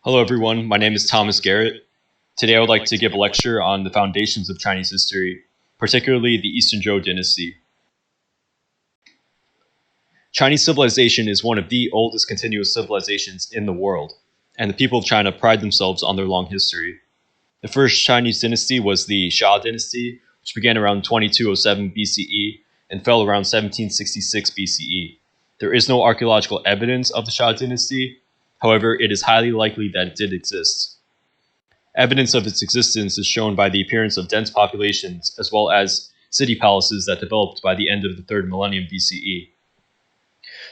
Hello everyone, my name is Thomas Garrett. Today I would like to give a lecture on the foundations of Chinese history, particularly the Eastern Zhou Dynasty. Chinese civilization is one of the oldest continuous civilizations in the world, and the people of China pride themselves on their long history. The first Chinese dynasty was the Shah Dynasty, which began around 2207 BCE and fell around 1766 BCE. There is no archaeological evidence of the Shah Dynasty. However, it is highly likely that it did exist. Evidence of its existence is shown by the appearance of dense populations as well as city palaces that developed by the end of the 3rd millennium BCE.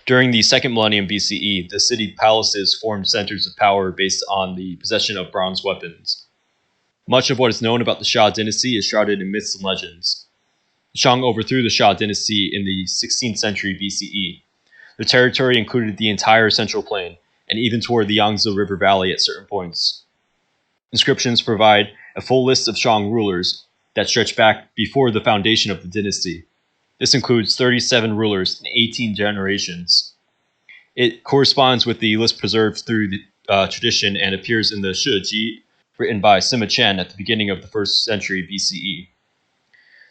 During the 2nd millennium BCE, the city palaces formed centers of power based on the possession of bronze weapons. Much of what is known about the Shah Dynasty is shrouded in myths and legends. The Shang overthrew the Shah Dynasty in the 16th century BCE. Their territory included the entire Central Plain, and even toward the Yangtze River Valley at certain points. Inscriptions provide a full list of Shang rulers that stretch back before the foundation of the dynasty. This includes 37 rulers in 18 generations. It corresponds with the list preserved through the tradition and appears in the Shiji, written by Sima Qian at the beginning of the 1st century BCE.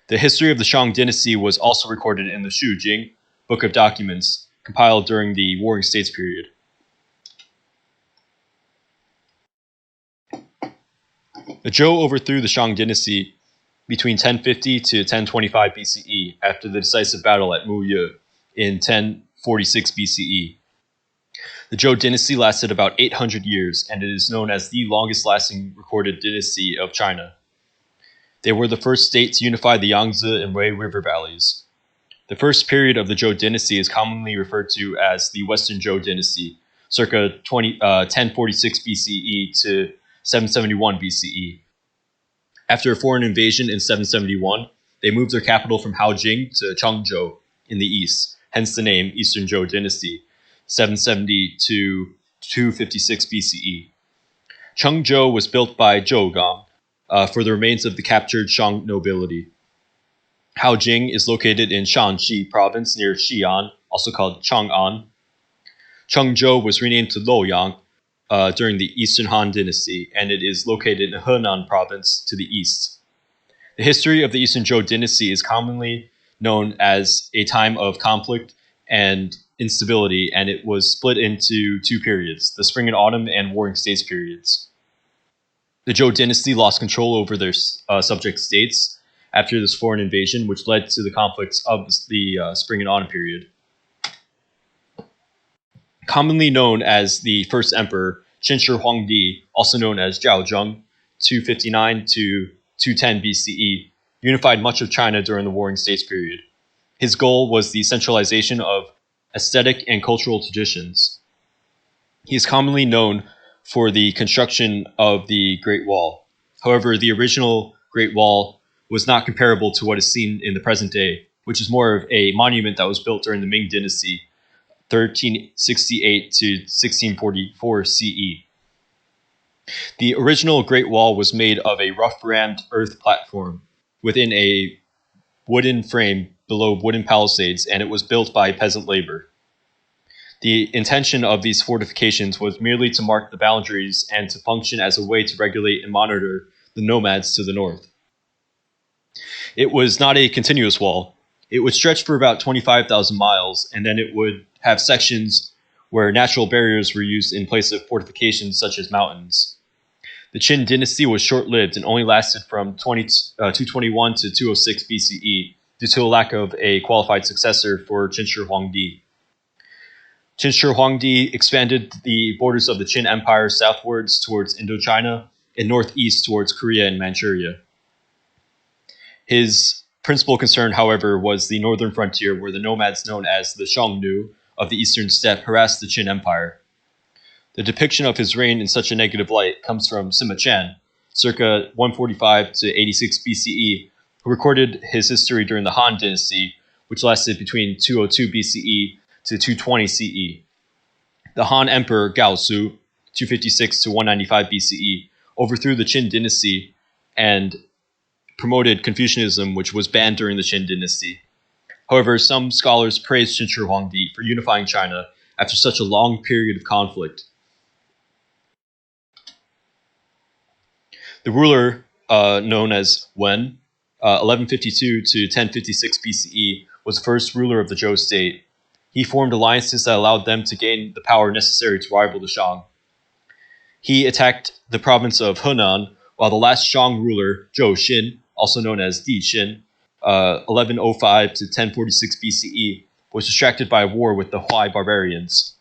The history of the Shang dynasty was also recorded in the Shu Jing, book of documents, compiled during the Warring States period. The Zhou overthrew the Shang dynasty between 1050 to 1025 BCE after the decisive battle at Muye in 1046 BCE. The Zhou dynasty lasted about 800 years, and it is known as the longest-lasting recorded dynasty of China. They were the first state to unify the Yangtze and Wei River valleys. The first period of the Zhou dynasty is commonly referred to as the Western Joe Dynasty, circa 1046 BCE to 771 BCE. After a foreign invasion in 771, they moved their capital from Haojing to Changzhou in the east, hence the name Eastern Zhou Dynasty, 770 to 256 BCE. Changzhou was built by Zhou Gang for the remains of the captured Shang nobility. Haojing is located in Shanxi province near Xi'an, also called Chang'an. Changzhou was renamed to Luoyang during the Eastern Han Dynasty, and it is located in Henan province to the east. The history of the Eastern Zhou Dynasty is commonly known as a time of conflict and instability, and it was split into two periods, the Spring and Autumn and Warring States periods. The Zhou Dynasty lost control over their subject states after this foreign invasion, which led to the conflicts of the Spring and Autumn period. Commonly known as the first emperor, Chinchi Huangdi, also known as Dao Jing, 259 to 210 BCE, unified much of China during the Warring States period. His goal was the centralization of aesthetic and cultural traditions. He is commonly known for the construction of the Great Wall. However, the original Great Wall was not comparable to what is seen in the present day, which is more of a monument that was built during the Ming Dynasty, 1368 to 1644 CE. The original Great Wall was made of a rough-rammed earth platform within a wooden frame below wooden palisades, and it was built by peasant labor. The intention of these fortifications was merely to mark the boundaries and to function as a way to regulate and monitor the nomads to the north. It was not a continuous wall. It would stretch for about 25,000 miles, and then it would have sections where natural barriers were used in place of fortifications such as mountains. The Qin dynasty was short-lived and only lasted from 221 to 206 BCE due to a lack of a qualified successor for Chinchi Huangdi. Chinchi Huangdi expanded the borders of the Qin Empire southwards towards Indochina and northeast towards Korea and Manchuria. His principal concern, however, was the northern frontier, where the nomads known as the Xiongnu of the eastern steppe harassed the Qin Empire. The depiction of his reign in such a negative light comes from Sima Qian, circa 145 to 86 BCE, who recorded his history during the Han Dynasty, which lasted between 202 BCE to 220 CE. The Han Emperor Gao Su, 256 to 195 BCE, overthrew the Qin Dynasty and promoted Confucianism, which was banned during the Qin Dynasty. However, some scholars praise Chinchi Huangdi for unifying China after such a long period of conflict. The ruler, known as Wen, 1152 to 1056 BCE, was the first ruler of the Zhou state. He formed alliances that allowed them to gain the power necessary to rival the Shang. He attacked the province of Henan, while the last Shang ruler, Zhou Xin, also known as Di Xin, 1105 to 1046 BCE, was distracted by a war with the Huai barbarians.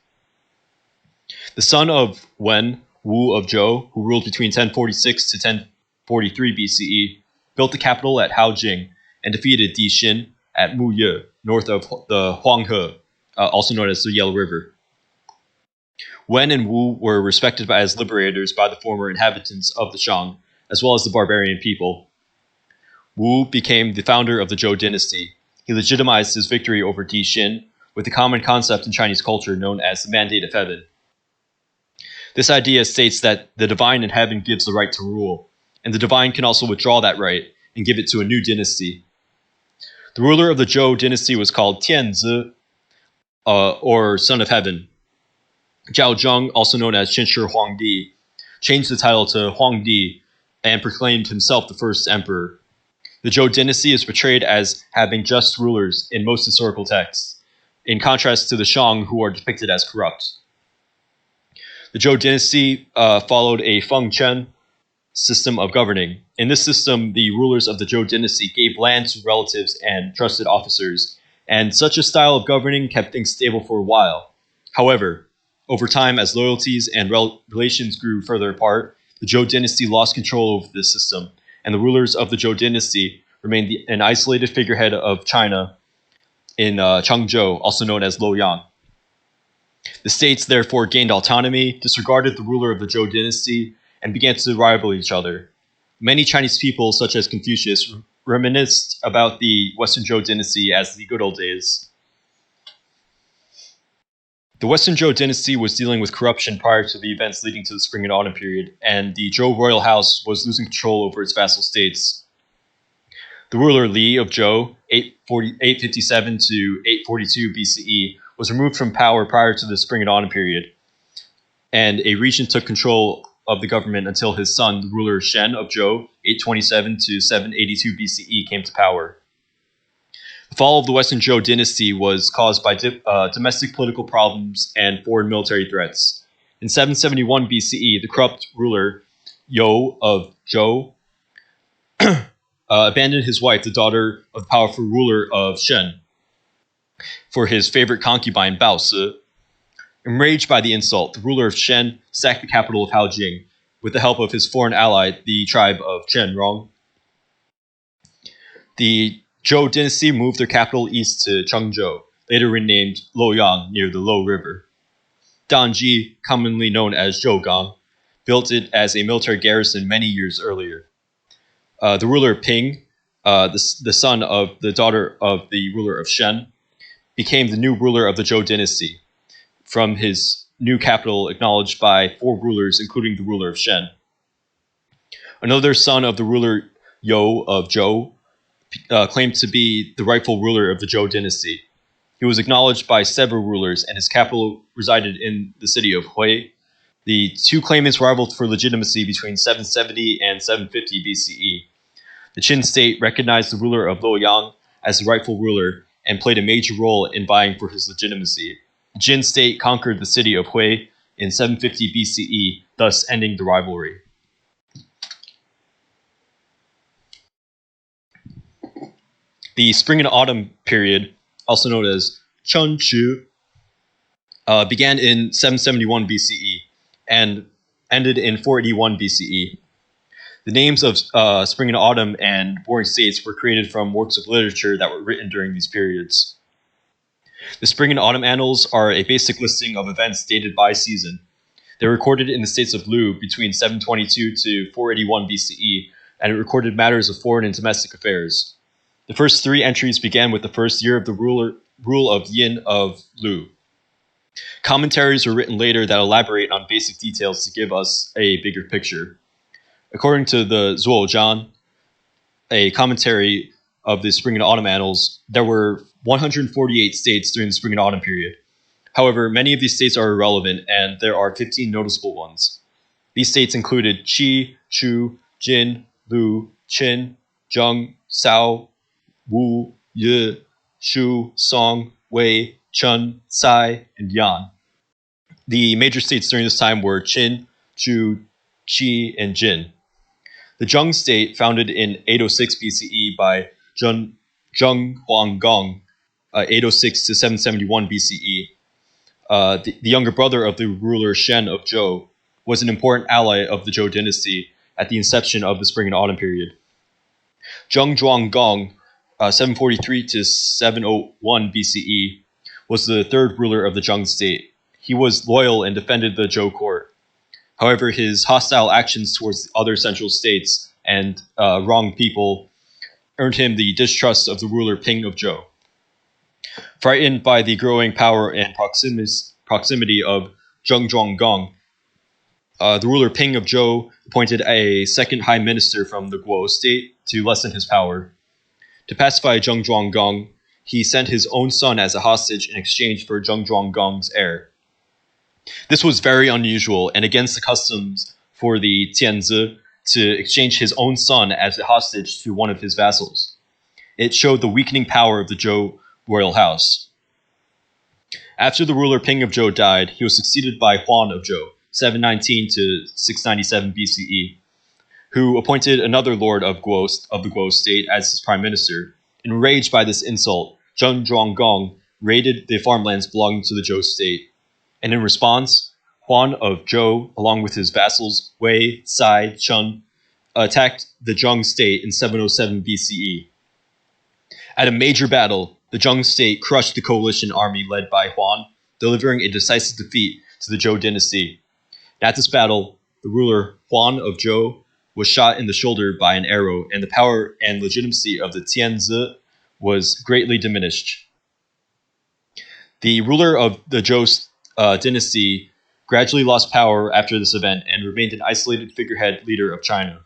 The son of Wen, Wu of Zhou, who ruled between 1046 to 1043 BCE, built the capital at Haojing and defeated Di Xin at Muye, north of the Huanghe, also known as the Yellow River. Wen and Wu were respected as liberators by the former inhabitants of the Shang, as well as the barbarian people. Wu became the founder of the Zhou Dynasty. He legitimized his victory over Di Xin with a common concept in Chinese culture known as the Mandate of Heaven. This idea states that the divine in heaven gives the right to rule, and the divine can also withdraw that right and give it to a new dynasty. The ruler of the Zhou dynasty was called Tianzi, or Son of Heaven. Zhao Zheng, also known as Chinchi Huangdi, changed the title to Huangdi and proclaimed himself the first emperor. The Zhou dynasty is portrayed as having just rulers in most historical texts, in contrast to the Shang, who are depicted as corrupt. The Zhou dynasty followed a Feng Chen system of governing. In this system, the rulers of the Zhou dynasty gave land to relatives and trusted officers, and such a style of governing kept things stable for a while. However, over time, as loyalties and relations grew further apart, the Zhou dynasty lost control over this system, and the rulers of the Zhou dynasty remained an isolated figurehead of China in Changzhou, also known as Luoyang. The states therefore gained autonomy, disregarded the ruler of the Zhou dynasty, and began to rival each other. Many Chinese people, such as Confucius, reminisced about the Western Joe Dynasty as the good old days. The Western Joe Dynasty was dealing with corruption prior to the events leading to the Spring and Autumn period, and the Zhou royal house was losing control over its vassal states. The ruler Li of Zhou, 857 to 842 BCE, was removed from power prior to the Spring and Autumn period, and a regent took control of the government until his son, the ruler Shen of Zhou, 827 to 782 BCE, came to power. The fall of the Western Zhou dynasty was caused by domestic political problems and foreign military threats. In 771 BCE, the corrupt ruler You of Zhou abandoned his wife, the daughter of the powerful ruler of Shen, for his favorite concubine, Bao Si. Enraged by the insult, the ruler of Shen sacked the capital of Haojing with the help of his foreign ally, the tribe of Chenrong. The Zhou dynasty moved their capital east to Chengzhou, later renamed Luoyang near the Lo River. Danji, commonly known as Zhougang, built it as a military garrison many years earlier. The ruler Ping, the son of the daughter of the ruler of Shen, became the new ruler of the Zhou dynasty, from his new capital acknowledged by 4 rulers, including the ruler of Shen. Another son of the ruler You of Zhou claimed to be the rightful ruler of the Zhou dynasty. He was acknowledged by several rulers, and his capital resided in the city of Hui. The 2 claimants rivaled for legitimacy between 770 and 750 BCE. The Qin state recognized the ruler of Luoyang as the rightful ruler and played a major role in vying for his legitimacy. The Jin state conquered the city of Hui in 750 BCE, thus ending the rivalry. The Spring and Autumn period, also known as Chinchi, began in 771 BCE and ended in 481 BCE. The names of Spring and Autumn and Warring States were created from works of literature that were written during these periods. The Spring and Autumn Annals are a basic listing of events dated by season. They're recorded in the states of Lu between 722 to 481 BCE, and it recorded matters of foreign and domestic affairs. The first 3 entries began with the first year of the rule of Yin of Lu. Commentaries were written later that elaborate on basic details to give us a bigger picture. According to the Zuozhan, a commentary of the Spring and Autumn Annals, there were 148 states during the Spring and Autumn period. However, many of these states are irrelevant, and there are 15 noticeable ones. These states included Qi, Chu, Jin, Lu, Qin, Zheng, Cao, Wu, Ye, Shu, Song, Wei, Chen, Cai, and Yan. The major states during this time were Qin, Chu, Qi, and Jin. The Zheng state, founded in 806 BCE by Zheng Huanggong, 806 to 771 BCE, the younger brother of the ruler Shen of Zhou, was an important ally of the Zhou Dynasty at the inception of the Spring and Autumn period. Zheng Huanggong, 743 to 701 BCE, was the third ruler of the Zheng state. He was loyal and defended the Zhou court. However, his hostile actions towards other central states and wronged people earned him the distrust of the ruler Ping of Zhou. Frightened by the growing power and proximity of Zheng Huanggong, the ruler Ping of Zhou appointed a second high minister from the Guo state to lessen his power. To pacify Zheng Huanggong, he sent his own son as a hostage in exchange for Zheng Huanggong's heir. This was very unusual and against the customs for the Tianzi to exchange his own son as a hostage to one of his vassals. It showed the weakening power of the Zhou royal house. After the ruler Ping of Zhou died, he was succeeded by Huan of Zhou, 719 to 697 BCE, who appointed another lord of the Guo state as his prime minister. Enraged by this insult, Zheng Huanggong raided the farmlands belonging to the Zhou state. And in response, Huan of Zhou, along with his vassals Wei, Cai, Chen, attacked the Zheng state in 707 BCE. At a major battle, the Zheng state crushed the coalition army led by Huan, delivering a decisive defeat to the Zhou Dynasty. At this battle, the ruler Huan of Zhou was shot in the shoulder by an arrow, and the power and legitimacy of the Tianzi was greatly diminished. The ruler of the Zhou dynasty gradually lost power after this event and remained an isolated figurehead leader of China.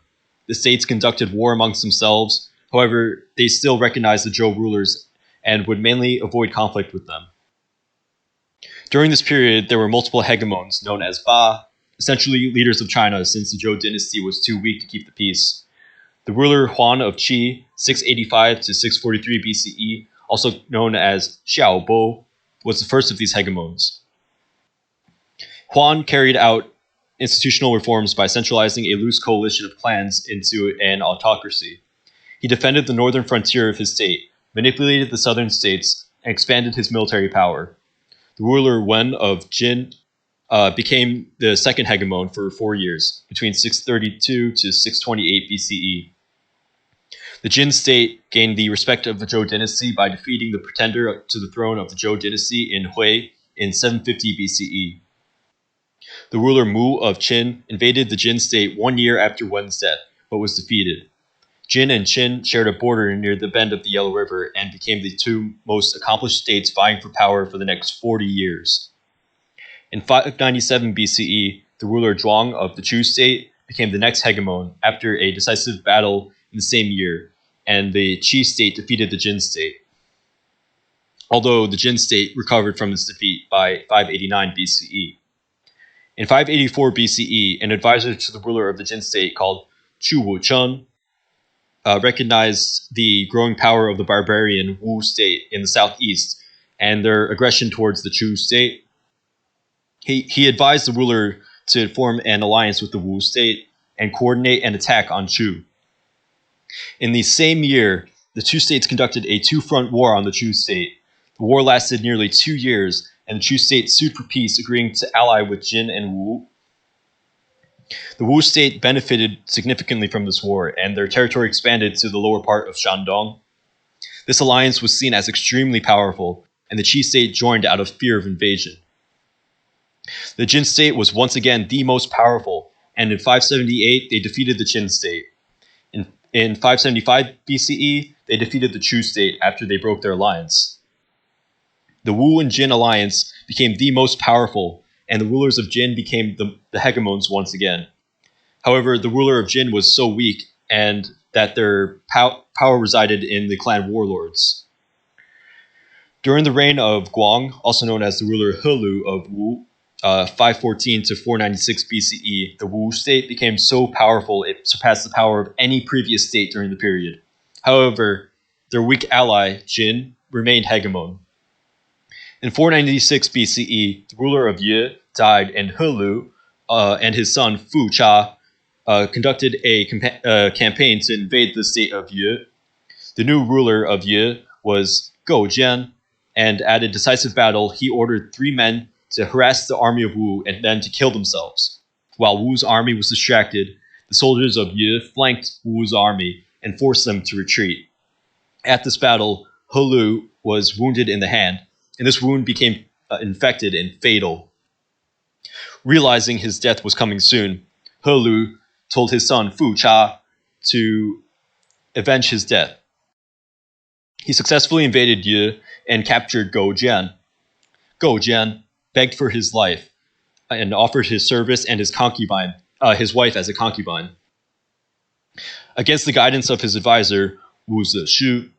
The states conducted war amongst themselves. However, they still recognized the Zhou rulers and would mainly avoid conflict with them. During this period, there were multiple hegemons known as Ba, essentially leaders of China since the Zhou dynasty was too weak to keep the peace. The ruler Huan of Qi, 685 to 643 BCE, also known as Xiaobo, was the first of these hegemons. Huan carried out institutional reforms by centralizing a loose coalition of clans into an autocracy. He defended the northern frontier of his state, manipulated the southern states, and expanded his military power. The ruler Wen of Jin became the second hegemon for 4 years, between 632 to 628 BCE. The Jin state gained the respect of the Zhou dynasty by defeating the pretender to the throne of the Zhou dynasty in Hui in 750 BCE. The ruler Mu of Qin invaded the Jin state 1 year after Wen's death, but was defeated. Jin and Qin shared a border near the bend of the Yellow River and became the two most accomplished states vying for power for the next 40 years. In 597 BCE, the ruler Zhuang of the Chu state became the next hegemon after a decisive battle in the same year, and the Qi state defeated the Jin state. Although the Jin state recovered from its defeat by 589 BCE. In 584 BCE, an advisor to the ruler of the Jin state called Chu Wucheng recognized the growing power of the barbarian Wu state in the southeast and their aggression towards the Chu state. He advised the ruler to form an alliance with the Wu state and coordinate an attack on Chu. In the same year, the two states conducted a two-front war on the Chu state. The war lasted nearly 2 years, and the Chu state sued for peace, agreeing to ally with Jin and Wu. The Wu state benefited significantly from this war, and their territory expanded to the lower part of Shandong. This alliance was seen as extremely powerful, and the Qi state joined out of fear of invasion. The Jin state was once again the most powerful, and in 578 they defeated the Qin state. In 575 BCE, they defeated the Chu state after they broke their alliance. The Wu and Jin alliance became the most powerful, and the rulers of Jin became the hegemons once again. However, the ruler of Jin was so weak and that their power resided in the clan warlords. During the reign of Guang, also known as the ruler Helu of Wu, 514 to 496 BCE, the Wu state became so powerful it surpassed the power of any previous state during the period. However, their weak ally, Jin, remained hegemon. In 496 BCE, the ruler of Ye died, and He Lu and his son Fu Cha conducted a campaign to invade the state of Ye. The new ruler of Ye was Gou Jian, and at a decisive battle, he ordered 3 men to harass the army of Wu and then to kill themselves. While Wu's army was distracted, the soldiers of Ye flanked Wu's army and forced them to retreat. At this battle, He Lu was wounded in the hand, and this wound became infected and fatal. Realizing his death was coming soon, He Lu told his son Fu Cha to avenge his death. He successfully invaded Ye and captured Gou Jian. Gou Jian begged for his life and offered his service and his wife as a concubine. Against the guidance of his advisor, Wu Zishu,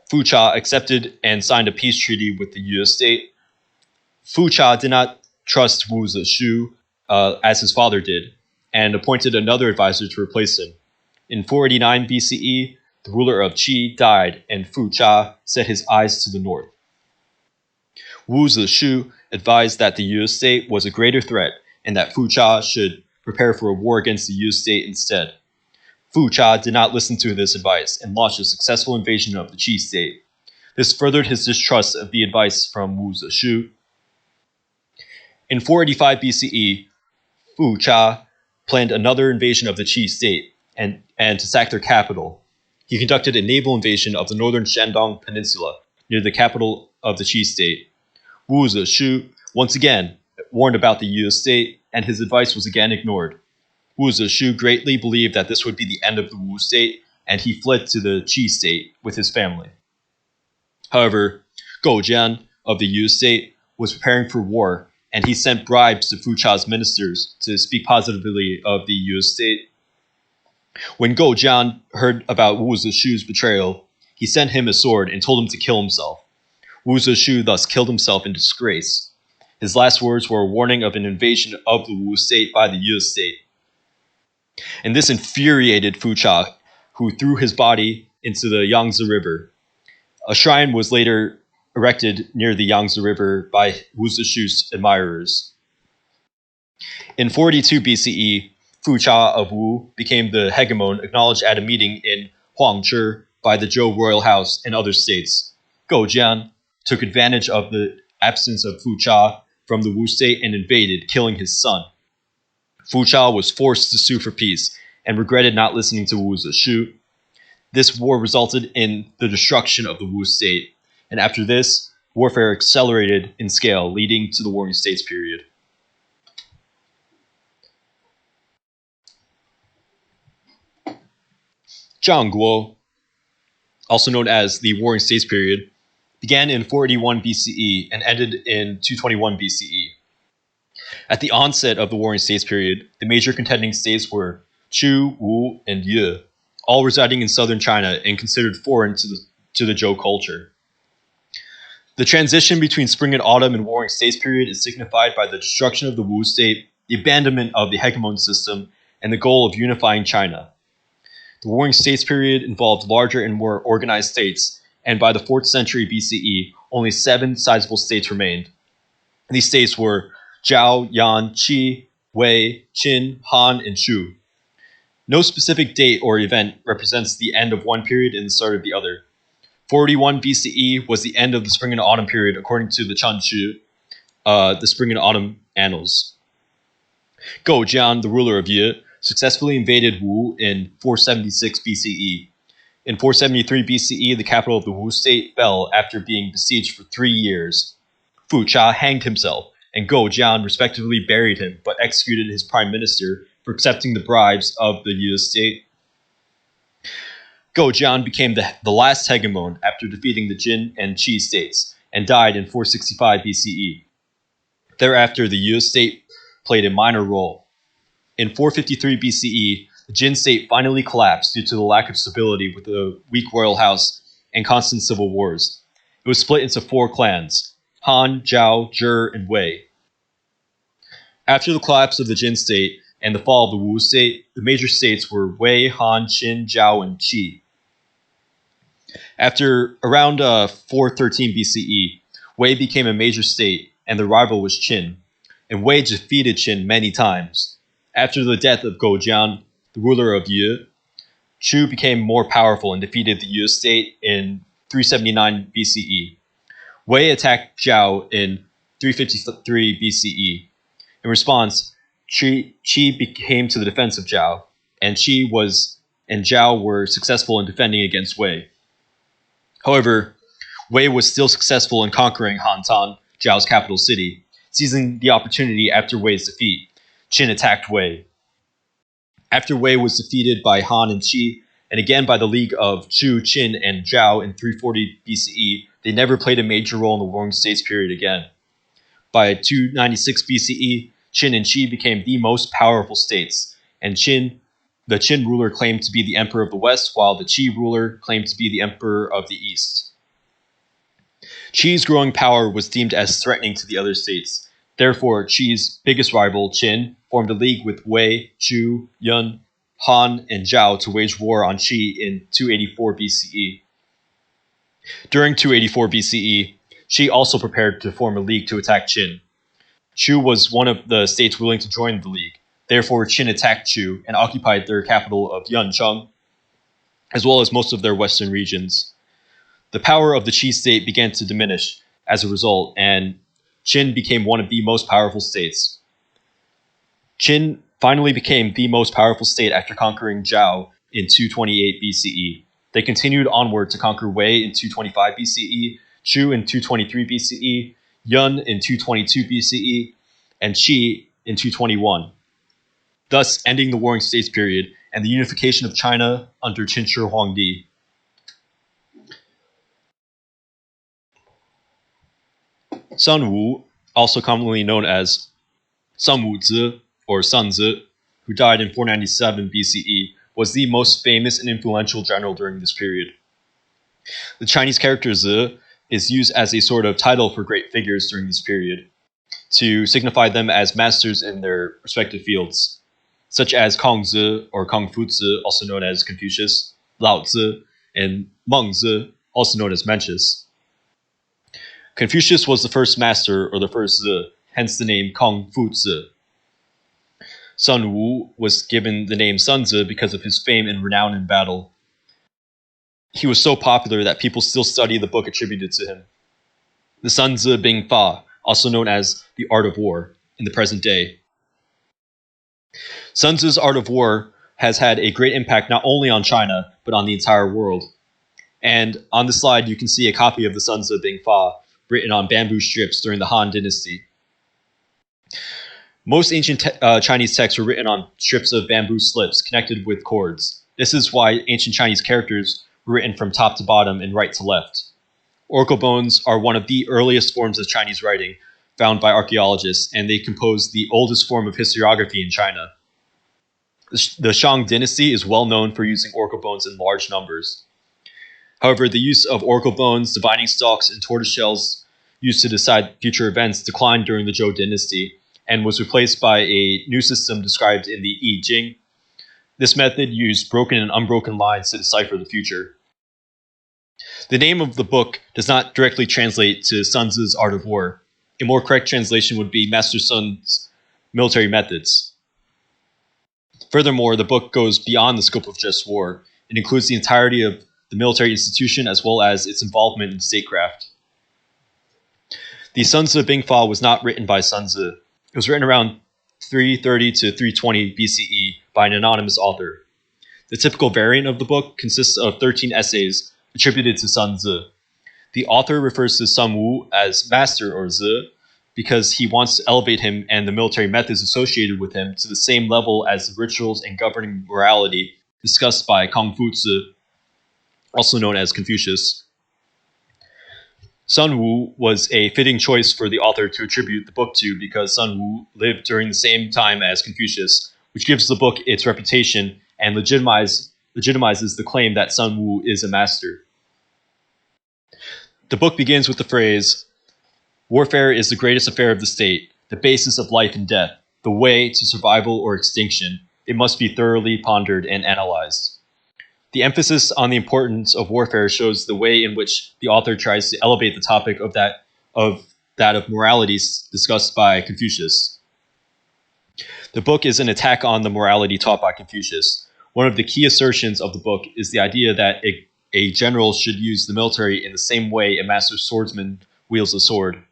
Fu Cha accepted and signed a peace treaty with the Yue state. Fu Cha did not trust Wu Zishu as his father did, and appointed another advisor to replace him. In 489 BCE, the ruler of Qi died, and Fu Cha set his eyes to the north. Wu Zishu advised that the Yue state was a greater threat, and that Fu Cha should prepare for a war against the Yue state instead. Fu Cha did not listen to this advice and launched a successful invasion of the Qi state. This furthered his distrust of the advice from Wu Zishu. In 485 BCE, Fu Cha planned another invasion of the Qi state and to sack their capital. He conducted a naval invasion of the northern Shandong Peninsula near the capital of the Qi state. Wu Zishu once again warned about the Yue state, and his advice was again ignored. Wu Zishu greatly believed that this would be the end of the Wu state, and he fled to the Qi state with his family. However, Gou Jian of the Yue state was preparing for war, and he sent bribes to Fu Cha's ministers to speak positively of the Yue state. When Gou Jian heard about Wu Zishu's betrayal, he sent him a sword and told him to kill himself. Wu Zishu thus killed himself in disgrace. His last words were a warning of an invasion of the Wu state by the Yue state. And this infuriated Fu Cha, who threw his body into the Yangtze River. A shrine was later erected near the Yangtze River by Wu Zishu's admirers. In 42 BCE, Fu Cha of Wu became the hegemon acknowledged at a meeting in Huangzhi by the Zhou royal house and other states. Gou Jian took advantage of the absence of Fu Cha from the Wu state and invaded, killing his son. Fu Cha was forced to sue for peace and regretted not listening to Wu Zishu. This war resulted in the destruction of the Wu state, and after this, warfare accelerated in scale, leading to the Warring States period. Zhangguo, also known as the Warring States period, began in 481 BCE and ended in 221 BCE. At the onset of the Warring States period, the major contending states were Chu, Wu, and Ye, all residing in southern China and considered foreign to the Zhou culture. The transition between spring and autumn and Warring States period is signified by the destruction of the Wu state, the abandonment of the hegemon system, and the goal of unifying China. The Warring States period involved larger and more organized states, and by the 4th century BCE, only 7 sizable states remained. These states were Zhao, Yan, Qi, Wei, Qin, Han, and Shu. No specific date or event represents the end of one period and the start of the other. 481 BCE was the end of the spring and autumn period according to the Chinchi, the spring and autumn annals. Gou Jian, the ruler of Ye, successfully invaded Wu in 476 BCE. In 473 BCE, the capital of the Wu state fell after being besieged for 3 years. Fu Cha hanged himself, and Gou Jian respectively buried him, but executed his prime minister for accepting the bribes of the Yue state. Gou Jian became the last hegemon after defeating the Jin and Qi states, and died in 465 BCE. Thereafter, the Yue state played a minor role. In 453 BCE, the Jin state finally collapsed due to the lack of stability with the weak royal house and constant civil wars. It was split into 4 clans: Han, Zhao, Zhi, and Wei. After the collapse of the Jin state and the fall of the Wu state, the major states were Wei, Han, Qin, Zhao, and Qi. After around 413 BCE, Wei became a major state, and the rival was Qin, and Wei defeated Qin many times. After the death of Goujian, the ruler of Yu, Chu became more powerful and defeated the Yu state in 379 BCE. Wei attacked Zhao in 353 BCE. In response, Qi came to the defense of Zhao, and Zhao were successful in defending against Wei. However, Wei was still successful in conquering Hantan, Zhao's capital city. Seizing the opportunity after Wei's defeat, Qin attacked Wei. After Wei was defeated by Han and Qi, and again by the League of Chu, Qin, and Zhao in 340 BCE, they never played a major role in the Warring States period again. By 296 BCE, Qin and Qi became the most powerful states, and the Qin ruler claimed to be the emperor of the West, while the Qi ruler claimed to be the emperor of the East. Qi's growing power was deemed as threatening to the other states. Therefore, Qi's biggest rival, Qin, formed a league with Wei, Chu, Yun, Han, and Zhao to wage war on Qi in 284 BCE. During 284 BCE, Qi also prepared to form a league to attack Qin. Chu was one of the states willing to join the league. Therefore, Qin attacked Chu and occupied their capital of Yancheng, as well as most of their western regions. The power of the Qi state began to diminish as a result, and Qin became one of the most powerful states. Qin finally became the most powerful state after conquering Zhao in 228 BCE. They continued onward to conquer Wei in 225 BCE, Chu in 223 BCE, Yun in 222 BCE, and Qi in 221, thus ending the Warring States period and the unification of China under Chinchi Huangdi. Sun Wu, also commonly known as Sun Wuzi or Sunzi, who died in 497 BCE, was the most famous and influential general during this period. The Chinese character Zi is used as a sort of title for great figures during this period, to signify them as masters in their respective fields, such as Kongzi or Confuci, also known as Confucius, Laozi, and Mengzi, also known as Mencius. Confucius was the first master, or the first Zi, hence the name Confuci. Sun Wu was given the name Sunzi because of his fame and renown in battle. He was so popular that people still study the book attributed to him. The Sunzi Bing Fa, also known as the Art of War, in the present day. Sun Tzu's Art of War has had a great impact not only on China, but on the entire world. And on the slide, you can see a copy of the Sun Tzu Bing Fa, written on bamboo strips during the Han Dynasty. Most ancient Chinese texts were written on strips of bamboo slips connected with cords. This is why ancient Chinese characters were written from top to bottom and right to left. Oracle bones are one of the earliest forms of Chinese writing found by archaeologists, and they compose the oldest form of historiography in China. The Shang Dynasty is well known for using oracle bones in large numbers. However, the use of oracle bones, divining stalks, and tortoise shells used to decide future events declined during the Zhou Dynasty and was replaced by a new system described in the I Ching. This method used broken and unbroken lines to decipher the future. The name of the book does not directly translate to Sun Tzu's Art of War. A more correct translation would be Master Sun's Military Methods. Furthermore, the book goes beyond the scope of just war. It includes the entirety of the military institution as well as its involvement in statecraft. The Sun Tzu Bing Fa was not written by Sun Tzu. It was written around 330 to 320 BCE by an anonymous author. The typical variant of the book consists of 13 essays attributed to Sun Tzu. The author refers to Sun Wu as master or Zi because he wants to elevate him and the military methods associated with him to the same level as the rituals and governing morality discussed by Confuci, also known as Confucius. Sun Wu was a fitting choice for the author to attribute the book to because Sun Wu lived during the same time as Confucius, which gives the book its reputation and legitimizes the claim that Sun Wu is a master. The book begins with the phrase, "Warfare is the greatest affair of the state, the basis of life and death. the way to survival or extinction, it must be thoroughly pondered and analyzed. The emphasis on the importance of warfare shows the way in which the author tries to elevate the topic of morality discussed by Confucius. The book is an attack on the morality taught by Confucius. One of the key assertions of the book is the idea that a general should use the military in the same way a master swordsman wields a sword.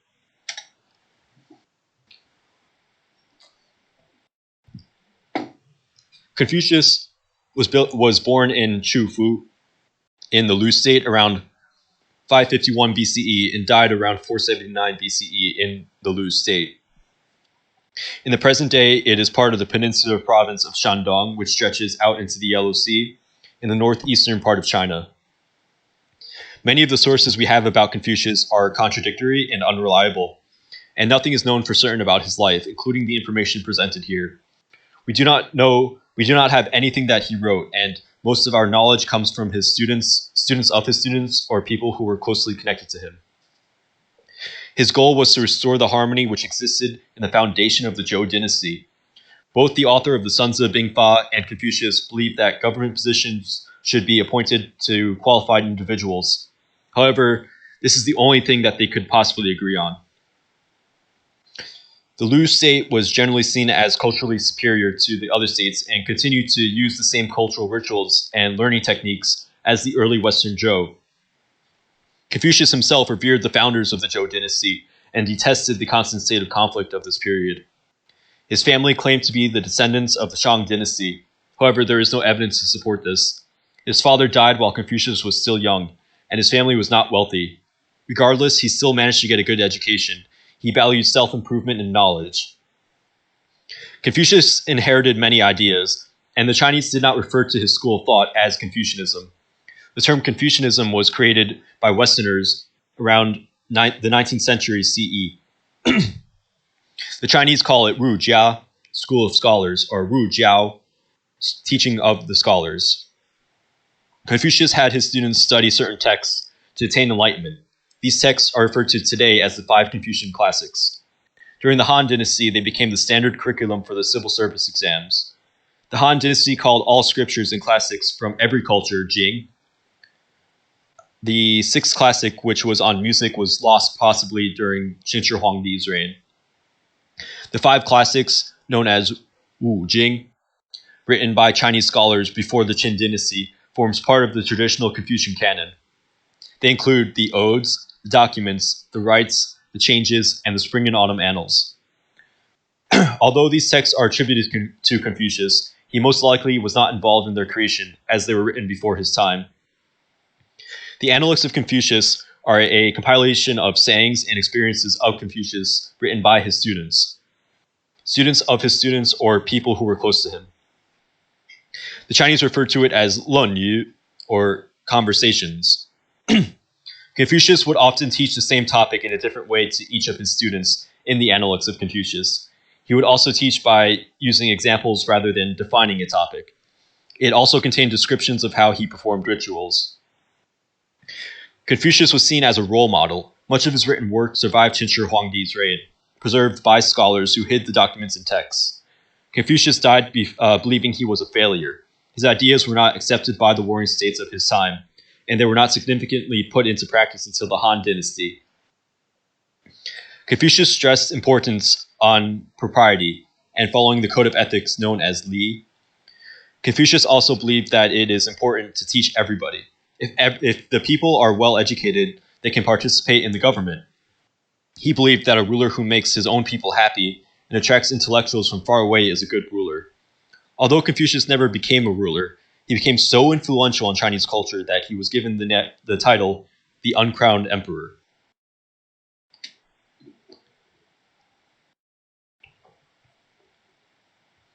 Confucius was born in Chufu in the Lu state around 551 BCE and died around 479 BCE in the Lu state. In the present day, it is part of the peninsular province of Shandong, which stretches out into the Yellow Sea in the northeastern part of China. Many of the sources we have about Confucius are contradictory and unreliable, and nothing is known for certain about his life, including the information presented here. We do not have anything that he wrote, and most of our knowledge comes from his students of his students, or people who were closely connected to him. His goal was to restore the harmony which existed in the foundation of the Zhou Dynasty. Both the author of the Sunzi Bingfa and Confucius believed that government positions should be appointed to qualified individuals. However, this is the only thing that they could possibly agree on. The Lu state was generally seen as culturally superior to the other states and continued to use the same cultural rituals and learning techniques as the early Western Joe. Confucius himself revered the founders of the Zhou Dynasty and detested the constant state of conflict of this period. His family claimed to be the descendants of the Shah Dynasty. However, there is no evidence to support this. His father died while Confucius was still young, and his family was not wealthy. Regardless, he still managed to get a good education. He valued self-improvement and knowledge. Confucius inherited many ideas, and the Chinese did not refer to his school of thought as Confucianism. The term Confucianism was created by Westerners around the 19th century CE. The Chinese call it Ru Jia, School of Scholars, or Ru Jiao, Teaching of the Scholars. Confucius had his students study certain texts to attain enlightenment. These texts are referred to today as the 5 Confucian Classics. During the Han Dynasty, they became the standard curriculum for the civil service exams. The Han Dynasty called all scriptures and classics from every culture Jing. The 6th classic, which was on music, was lost possibly during Chinchi Huangdi's reign. The 5 classics, known as Wu Jing, written by Chinese scholars before the Qin Dynasty, forms part of the traditional Confucian canon. They include the odes, the documents, the rites, the changes, and the spring and autumn annals. Although these texts are attributed to Confucius, he most likely was not involved in their creation, as they were written before his time. The Analects of Confucius are a compilation of sayings and experiences of Confucius written by his students of his students, or people who were close to him. The Chinese refer to it as Lun Yu, or conversations. Confucius would often teach the same topic in a different way to each of his students in the Analects of Confucius. He would also teach by using examples rather than defining a topic. It also contained descriptions of how he performed rituals. Confucius was seen as a role model. Much of his written work survived Chinchi Huangdi's reign, preserved by scholars who hid the documents and texts. Confucius died believing he was a failure. His ideas were not accepted by the warring states of his time, and they were not significantly put into practice until the Han Dynasty. Confucius stressed importance on propriety and following the code of ethics known as Li. Confucius also believed that it is important to teach everybody. If the people are well educated, they can participate in the government. He believed that a ruler who makes his own people happy and attracts intellectuals from far away is a good ruler. Although Confucius never became a ruler, he became so influential in Chinese culture that he was given the title the Uncrowned Emperor.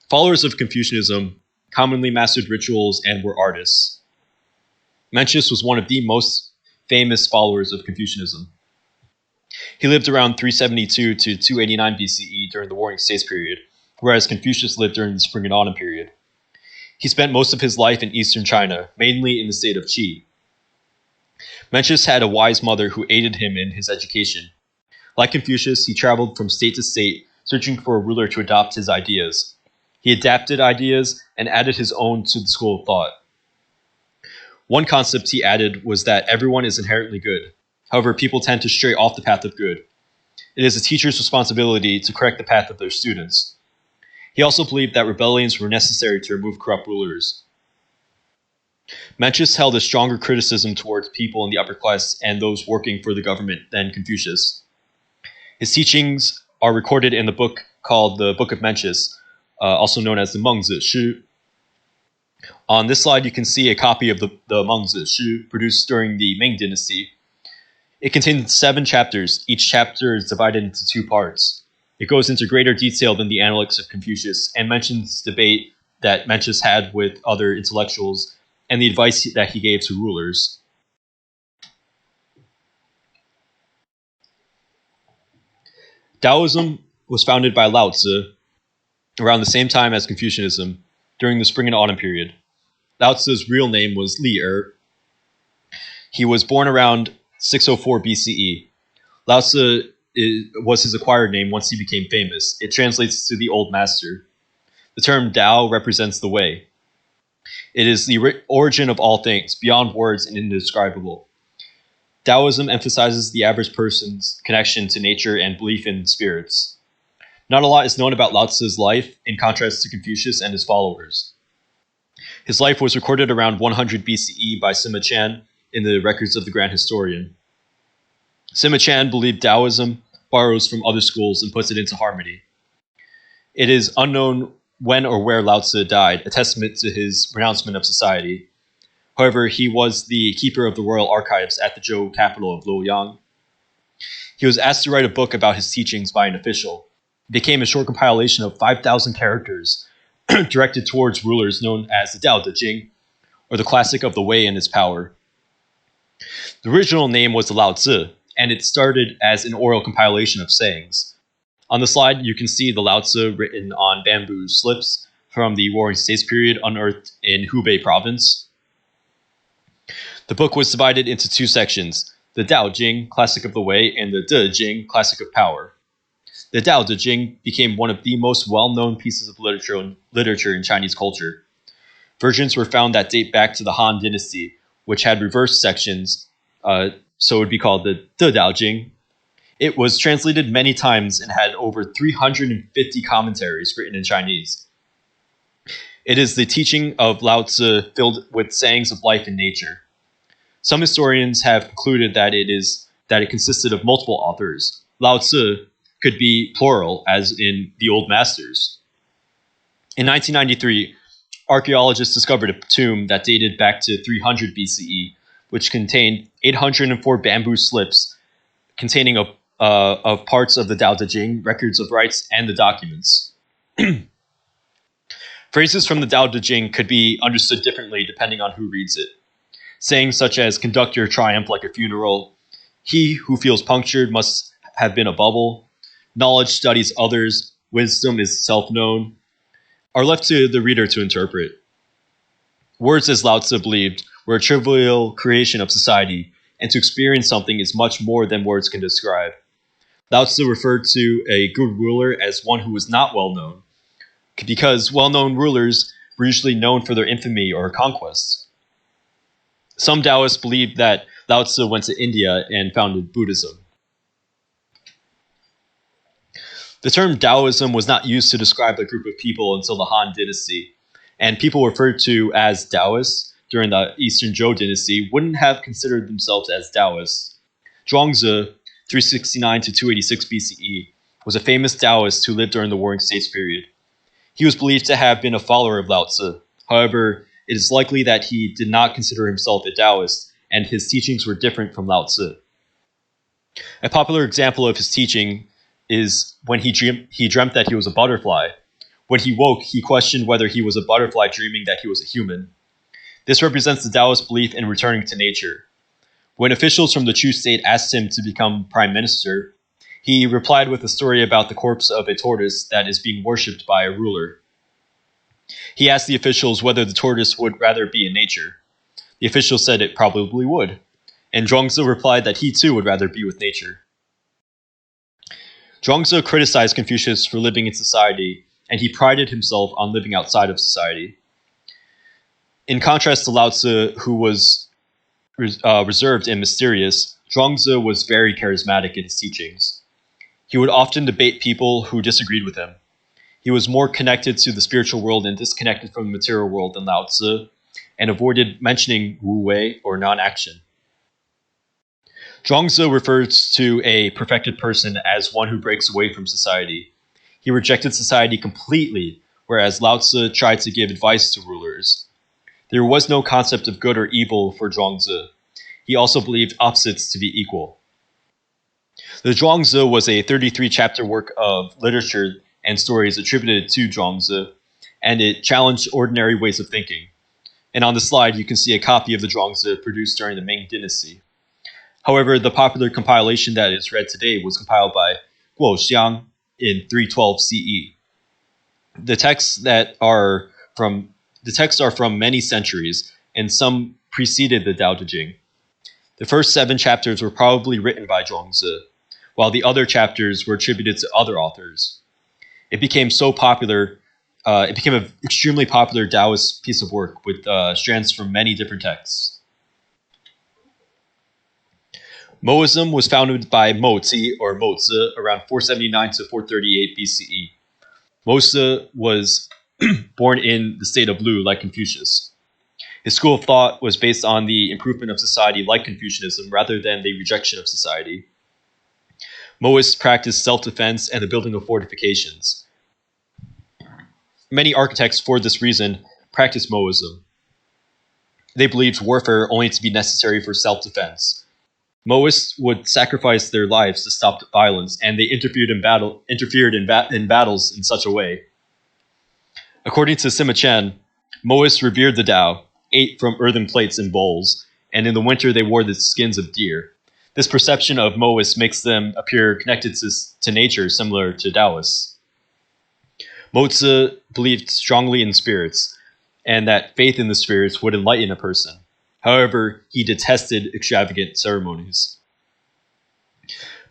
Followers of Confucianism commonly mastered rituals and were artists. Mencius was one of the most famous followers of Confucianism. He lived around 372 to 289 BCE during the Warring States period, whereas Confucius lived during the Spring and Autumn period. He spent most of his life in eastern China, mainly in the state of Qi. Mencius had a wise mother who aided him in his education. Like Confucius, he traveled from state to state searching for a ruler to adopt his ideas. He adapted ideas and added his own to the school of thought. One concept he added was that everyone is inherently good. However, people tend to stray off the path of good. It is a teacher's responsibility to correct the path of their students. He also believed that rebellions were necessary to remove corrupt rulers. Mencius held a stronger criticism towards people in the upper class and those working for the government than Confucius. His teachings are recorded in the book called the Book of Mencius, also known as the Mengzi Shi. On this slide, you can see a copy of the Mengzi Shi produced during the Ming Dynasty. It contains 7 chapters. Each chapter is divided into 2 parts. It goes into greater detail than the Analects of Confucius and mentions debate that Mencius had with other intellectuals and the advice that he gave to rulers. Taoism was founded by Laozi around the same time as Confucianism, during the spring and autumn period. Laozi's real name was Li Er. He was born around 604 BCE. Laozi was his acquired name once he became famous. It translates to the old master. The term Dao represents the way. It is the origin of all things, beyond words and indescribable. Taoism emphasizes the average person's connection to nature and belief in spirits. Not a lot is known about Laozi's life, in contrast to Confucius and his followers. His life was recorded around 100 BCE by Sima Qian in the records of the Grand Historian. Sima Qian believed Taoism borrows from other schools and puts it into harmony. It is unknown when or where Laozi died, a testament to his pronouncement of society. However, he was the keeper of the royal archives at the Zhou capital of Luoyang. He was asked to write a book about his teachings by an official. It became a short compilation of 5,000 characters directed towards rulers known as the Dao Jing, or the Classic of the Way and its Power. The original name was the Laozi, and it started as an oral compilation of sayings. On the slide, you can see the Laozi written on bamboo slips from the Warring States period unearthed in Hubei province. The book was divided into 2 sections, the Dao Jing, Classic of the Way, and the De Jing, Classic of Power. The Dao Jing became one of the most well-known pieces of literature in Chinese culture. Versions were found that date back to the Han Dynasty, which had reverse sections, so it would be called the De Dao Jing. It was translated many times and had over 350 commentaries written in Chinese. It is the teaching of Laozi filled with sayings of life and nature. Some historians have concluded that it consisted of multiple authors. Laozi could be plural, as in the old masters. In 1993, archaeologists discovered a tomb that dated back to 300 BCE, which contained 804 bamboo slips containing of parts of the Dao Jing, records of rites, and the documents. Phrases from the Dao Jing could be understood differently depending on who reads it. Sayings such as, "Conduct your triumph like a funeral," "He who feels punctured must have been a bubble," "Knowledge studies others," "Wisdom is self-known," are left to the reader to interpret. Words, as Laozi believed, were a trivial creation of society, and to experience something is much more than words can describe. Laozi referred to a good ruler as one who was not well known, because well-known rulers were usually known for their infamy or conquests. Some Taoists believed that Laozi went to India and founded Buddhism. The term Taoism was not used to describe a group of people until the Han Dynasty, and people referred to as Taoists during the Eastern Joe Dynasty wouldn't have considered themselves as Taoists. Zhuangzi, 369 to 286 BCE, was a famous Taoist who lived during the Warring States period. He was believed to have been a follower of Laozi. However, it is likely that he did not consider himself a Taoist, and his teachings were different from Laozi. A popular example of his teaching is when he dreamt that he was a butterfly. When he woke, he questioned whether he was a butterfly dreaming that he was a human. This represents the Taoist belief in returning to nature. When officials from the Chu state asked him to become prime minister, he replied with a story about the corpse of a tortoise that is being worshipped by a ruler. He asked the officials whether the tortoise would rather be in nature. The officials said it probably would, and Zhuangzi replied that he too would rather be with nature. Zhuangzi criticized Confucius for living in society, and he prided himself on living outside of society. In contrast to Laozi, who was reserved and mysterious, Zhuangzi was very charismatic in his teachings. He would often debate people who disagreed with him. He was more connected to the spiritual world and disconnected from the material world than Laozi, and avoided mentioning wu wei, or non-action. Zhuangzi refers to a perfected person as one who breaks away from society. He rejected society completely, whereas Laozi tried to give advice to rulers. There was no concept of good or evil for Zhuangzi. He also believed opposites to be equal. The Zhuangzi was a 33-chapter work of literature and stories attributed to Zhuangzi, and it challenged ordinary ways of thinking. And on the slide, you can see a copy of the Zhuangzi produced during the Ming Dynasty. However, the popular compilation that is read today was compiled by Guo Xiang in 312 CE. The texts are from many centuries, and some preceded the Dao Jing. The first 7 chapters were probably written by Zhuangzi, while the other chapters were attributed to other authors. It became so popular, it became an extremely popular Taoist piece of work with strands from many different texts. Moism was founded by Mozi or Mozi around 479 to 438 BCE. Mozi was born in the state of Lu, like Confucius. His school of thought was based on the improvement of society, like Confucianism, rather than the rejection of society. Moists practiced self-defense and the building of fortifications. Many architects, for this reason, practiced Moism. They believed warfare only to be necessary for self-defense. Moists would sacrifice their lives to stop violence, and they interfered in battles in such a way. According to Sima Chen, Moists revered the Tao, ate from earthen plates and bowls, and in the winter they wore the skins of deer. This perception of Moists makes them appear connected to nature, similar to Taoists. Mozi believed strongly in spirits, and that faith in the spirits would enlighten a person. However, he detested extravagant ceremonies.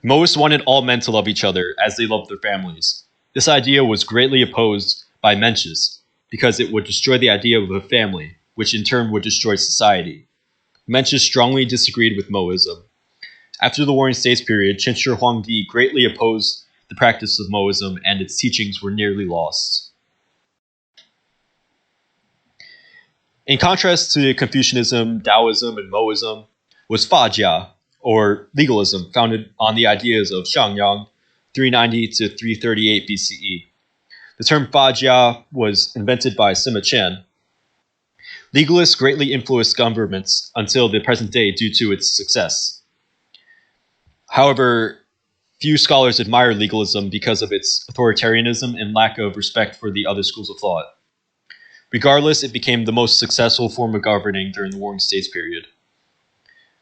Moists wanted all men to love each other as they loved their families. This idea was greatly opposed by Mencius, because it would destroy the idea of a family, which in turn would destroy society. Mencius strongly disagreed with Moism. After the Warring States period, Chinchi Huangdi greatly opposed the practice of Moism, and its teachings were nearly lost. In contrast to Confucianism, Taoism, and Moism, was Fajia, or legalism, founded on the ideas of Shangyang, 390 to 338 BCE. The term Fajia was invented by Sima Chen. Legalists greatly influenced governments until the present day due to its success. However, few scholars admire legalism because of its authoritarianism and lack of respect for the other schools of thought. Regardless, it became the most successful form of governing during the Warring States period.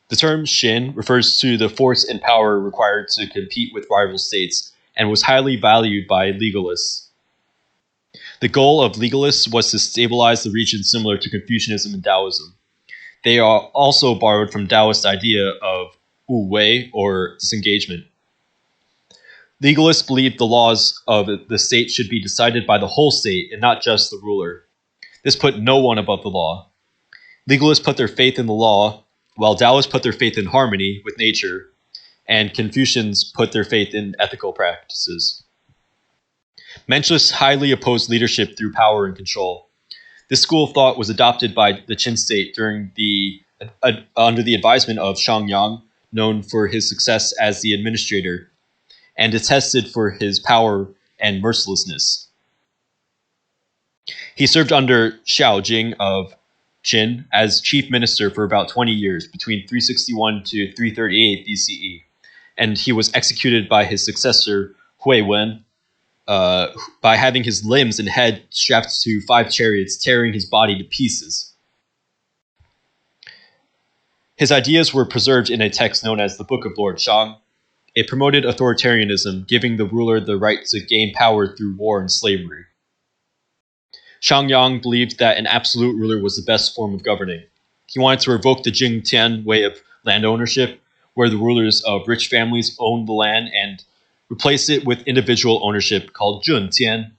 The term Xin refers to the force and power required to compete with rival states and was highly valued by legalists. The goal of legalists was to stabilize the region, similar to Confucianism and Taoism. They also borrowed from Taoist idea of wu wei, or disengagement. Legalists believed the laws of the state should be decided by the whole state and not just the ruler. This put no one above the law. Legalists put their faith in the law, while Taoists put their faith in harmony with nature, and Confucians put their faith in ethical practices. Mencius highly opposed leadership through power and control. This school of thought was adopted by the Qin state under the advisement of Shangyang, known for his success as the administrator, and detested for his power and mercilessness. He served under Dao Jing of Qin as chief minister for about 20 years, between 361 to 338 BCE, and he was executed by his successor, Hui Wen, by having his limbs and head strapped to 5 chariots, tearing his body to pieces. His ideas were preserved in a text known as the Book of Lord Shang. It promoted authoritarianism, giving the ruler the right to gain power through war and slavery. Shangyang believed that an absolute ruler was the best form of governing. He wanted to revoke the Jing Tian way of land ownership, where the rulers of rich families owned the land and replaced it with individual ownership called Zhunjian.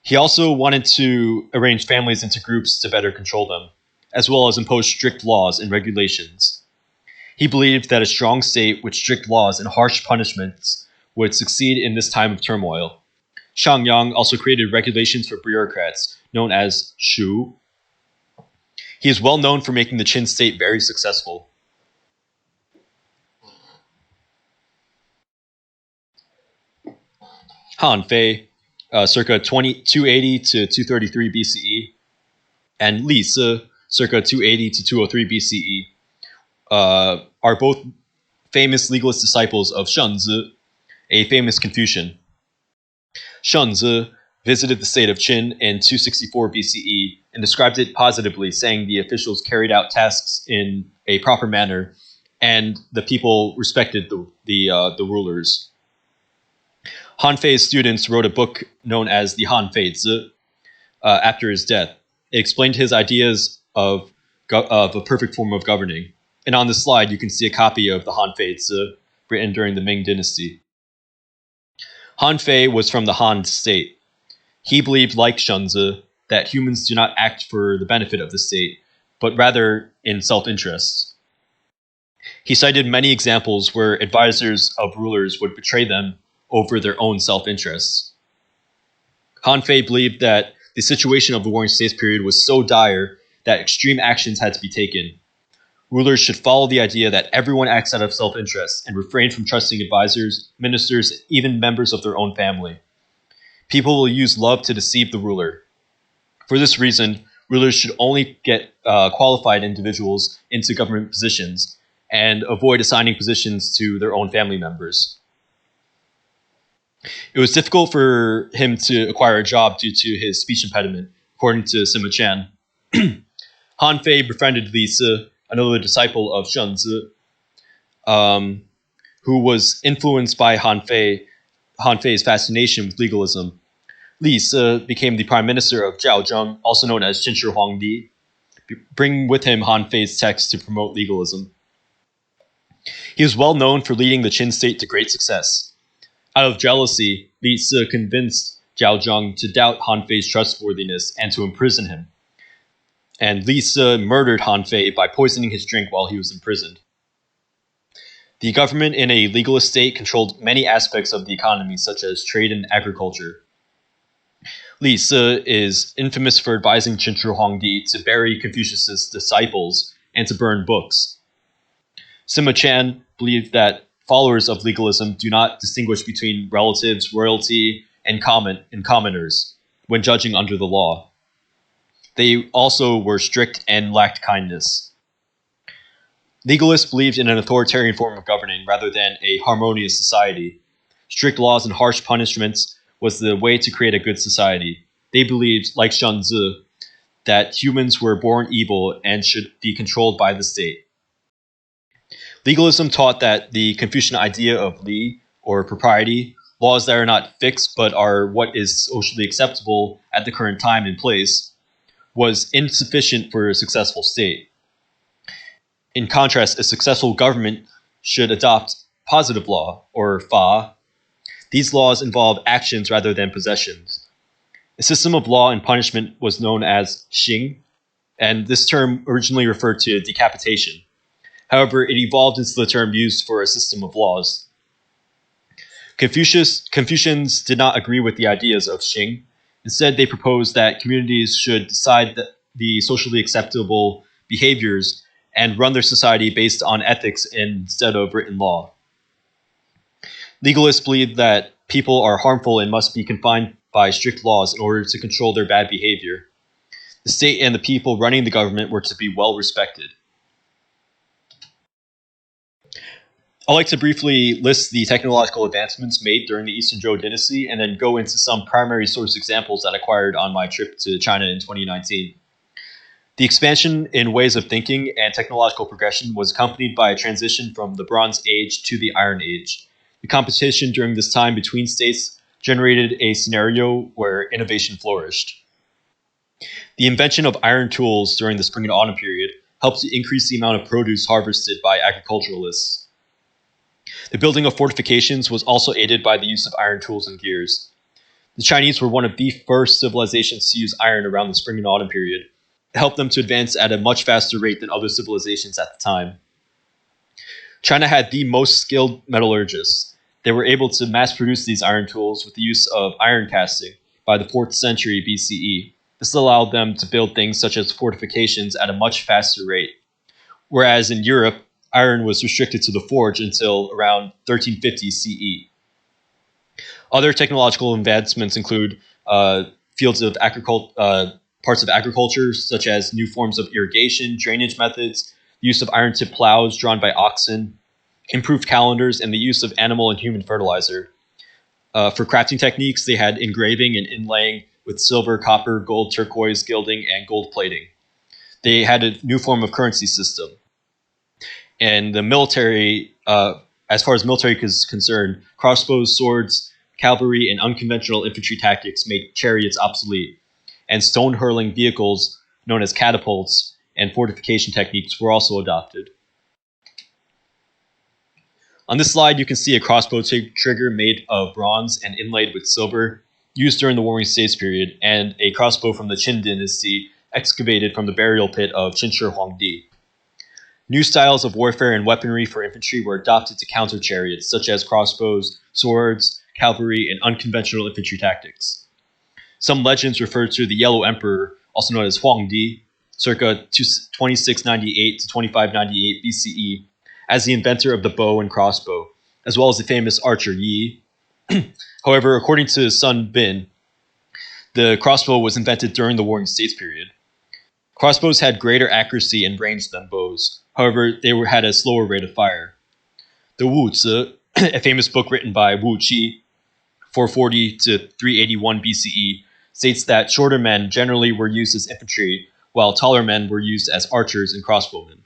He also wanted to arrange families into groups to better control them, as well as impose strict laws and regulations. He believed that a strong state with strict laws and harsh punishments would succeed in this time of turmoil. Shang Yang also created regulations for bureaucrats, known as shu. He is well known for making the Qin state very successful. Han Fei, circa 280 to 233 BCE, and Li Si, circa 280 to 203 BCE, are both famous legalist disciples of Shunzi, a famous Confucian. Shunzi visited the state of Qin in 264 BCE and described it positively, saying the officials carried out tasks in a proper manner and the people respected the rulers. Han Fei's students wrote a book known as the Han Fei Zi after his death. It explained his ideas of a perfect form of governing. And on this slide, you can see a copy of the Han Fei Zi written during the Ming Dynasty. Han Fei was from the Han state. He believed, like Shunzi, that humans do not act for the benefit of the state, but rather in self-interest. He cited many examples where advisors of rulers would betray them over their own self-interests. Han Fei believed that the situation of the Warring States period was so dire that extreme actions had to be taken. Rulers should follow the idea that everyone acts out of self-interest and refrain from trusting advisors, ministers, even members of their own family. People will use love to deceive the ruler. For this reason, rulers should only get qualified individuals into government positions and avoid assigning positions to their own family members. It was difficult for him to acquire a job due to his speech impediment, according to Sima Chan. Han Fei befriended Li Si, another disciple of Shunzi, who was influenced by Han Fei's fascination with legalism. Li Si became the prime minister of Dao Jing, also known as Chinchi Huangdi, bringing with him Han Fei's text to promote legalism. He was well known for leading the Qin state to great success. Out of jealousy, Li Si convinced Dao Jing to doubt Han Fei's trustworthiness and to imprison him. And Li Si murdered Han Fei by poisoning his drink while he was imprisoned. The government in a legalist state controlled many aspects of the economy, such as trade and agriculture. Li Si is infamous for advising Chinchi Huangdi to bury Confucius' disciples and to burn books. Sima Chan believed that followers of legalism do not distinguish between relatives, royalty, and commoners when judging under the law. They also were strict and lacked kindness. Legalists believed in an authoritarian form of governing rather than a harmonious society. Strict laws and harsh punishments was the way to create a good society. They believed, like Shunzi, that humans were born evil and should be controlled by the state. Legalism taught that the Confucian idea of li, or propriety, laws that are not fixed but are what is socially acceptable at the current time and place, was insufficient for a successful state. In contrast, a successful government should adopt positive law, or fa. These laws involve actions rather than possessions. A system of law and punishment was known as xing, and this term originally referred to decapitation. However, it evolved into the term used for a system of laws. Confucians did not agree with the ideas of xing. Instead, they proposed that communities should decide the socially acceptable behaviors and run their society based on ethics instead of written law. Legalists believed that people are harmful and must be confined by strict laws in order to control their bad behavior. The state and the people running the government were to be well respected. I'd like to briefly list the technological advancements made during the Eastern Joe Dynasty and then go into some primary source examples that I acquired on my trip to China in 2019. The expansion in ways of thinking and technological progression was accompanied by a transition from the Bronze Age to the Iron Age. The competition during this time between states generated a scenario where innovation flourished. The invention of iron tools during the spring and autumn period helped to increase the amount of produce harvested by agriculturalists. The building of fortifications was also aided by the use of iron tools and gears. The Chinese were one of the first civilizations to use iron around the Spring and Autumn period. It helped them to advance at a much faster rate than other civilizations at the time. China had the most skilled metallurgists. They were able to mass produce these iron tools with the use of iron casting by the 4th century BCE. This allowed them to build things such as fortifications at a much faster rate. Whereas in Europe, iron was restricted to the forge until around 1350 CE. Other technological advancements include fields of parts of agriculture, such as new forms of irrigation, drainage methods, use of iron-tipped plows drawn by oxen, improved calendars, and the use of animal and human fertilizer. For crafting techniques, they had engraving and inlaying with silver, copper, gold, turquoise, gilding, and gold plating. They had a new form of currency system. And the military, as far as military is concerned, crossbows, swords, cavalry, and unconventional infantry tactics made chariots obsolete, and stone-hurling vehicles known as catapults and fortification techniques were also adopted. On this slide, you can see a crossbow trigger made of bronze and inlaid with silver, used during the Warring States period, and a crossbow from the Qin Dynasty excavated from the burial pit of Chinchi Huangdi. New styles of warfare and weaponry for infantry were adopted to counter chariots, such as crossbows, swords, cavalry, and unconventional infantry tactics. Some legends refer to the Yellow Emperor, also known as Huangdi, circa 2698 to 2598 BCE, as the inventor of the bow and crossbow, as well as the famous archer Yi. However, according to Sun Bin, the crossbow was invented during the Warring States period. Crossbows had greater accuracy and range than bows. However, they had a slower rate of fire. The Wu Zi, a famous book written by Wu Qi, 440 to 381 BCE, states that shorter men generally were used as infantry, while taller men were used as archers and crossbowmen.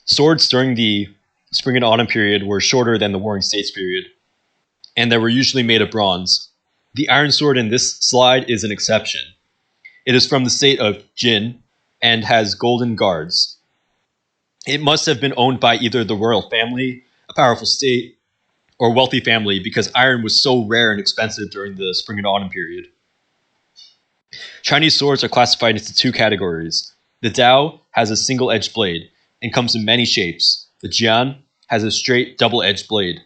Swords during the Spring and Autumn period were shorter than the Warring States period, and they were usually made of bronze. The iron sword in this slide is an exception. It is from the state of Jin and has golden guards. It must have been owned by either the royal family, a powerful state, or wealthy family because iron was so rare and expensive during the Spring and Autumn period. Chinese swords are classified into two categories. The Dao has a single-edged blade and comes in many shapes. The Jian has a straight double-edged blade.